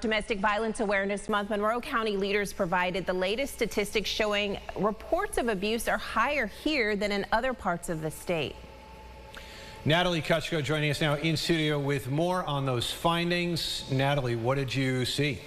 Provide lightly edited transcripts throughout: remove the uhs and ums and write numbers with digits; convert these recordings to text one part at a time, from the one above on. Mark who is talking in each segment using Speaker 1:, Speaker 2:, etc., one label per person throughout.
Speaker 1: Domestic Violence Awareness Month, Monroe County leaders provided the latest statistics showing reports of abuse are higher here than in other parts of the state.
Speaker 2: Natalie Kuchko joining us now in studio with more on those findings. Natalie, what did you see?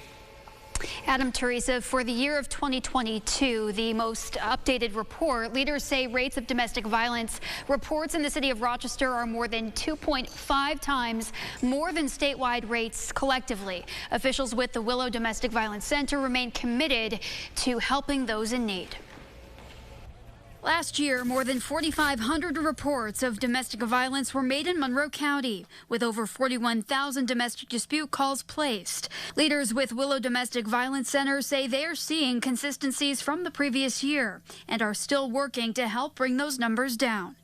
Speaker 3: Adam, Teresa, for the year of 2022, the most updated report, leaders say rates of domestic violence reports in the city of Rochester are more than 2.5 times more than statewide rates collectively. Officials with the Willow Domestic Violence Center remain committed to helping those in need. Last year, more than 4,500 reports of domestic violence were made in Monroe County, with over 41,000 domestic dispute calls placed. Leaders with Willow Domestic Violence Center say they are seeing consistencies from the previous year and are still working to help bring those numbers down.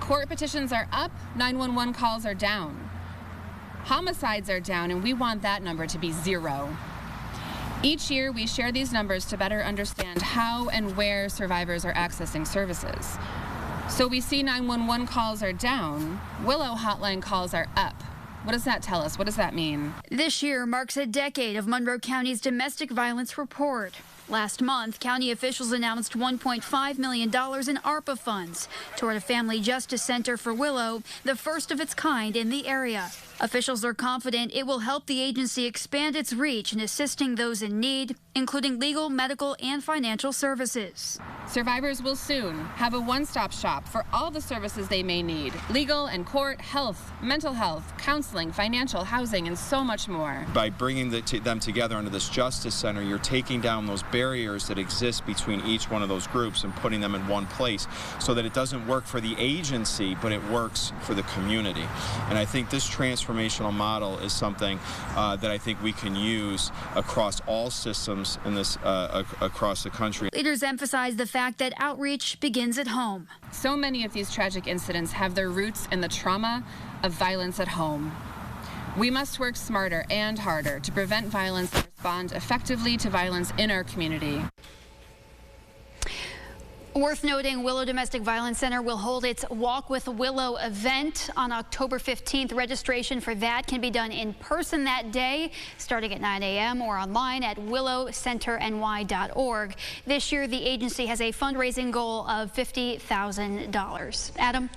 Speaker 4: Court petitions are up, 911 calls are down. Homicides are down, and we want that number to be 0. Each year, we share these numbers to better understand how and where survivors are accessing services. So we see 911 calls are down, Willow hotline calls are up. What does that tell us? What does that mean?
Speaker 3: This year marks a decade of Monroe County's domestic violence report. Last month, county officials announced $1.5 million in ARPA funds toward a family justice center for Willow, the first of its kind in the area. Officials are confident it will help the agency expand its reach in assisting those in need, including legal, medical, and financial services.
Speaker 4: Survivors will soon have a one-stop shop for all the services they may need: legal and court, health, mental health, counseling, financial, housing, and so much more.
Speaker 5: By bringing them together under this justice center, you're taking down those barriers that exist between each one of those groups and putting them in one place so that it doesn't work for the agency, but it works for the community. And I think this transformational model is something that I think we can use across all systems in this across the country.
Speaker 3: Leaders emphasize the fact that outreach begins at home.
Speaker 4: So many of these tragic incidents have their roots in the trauma of violence at home. We must work smarter and harder to prevent violence and respond effectively to violence in our community.
Speaker 3: Worth noting, Willow Domestic Violence Center will hold its Walk with Willow event on October 15th. Registration for that can be done in person that day, starting at 9 a.m. or online at willowcenterny.org. This year, the agency has a fundraising goal of $50,000. Adam?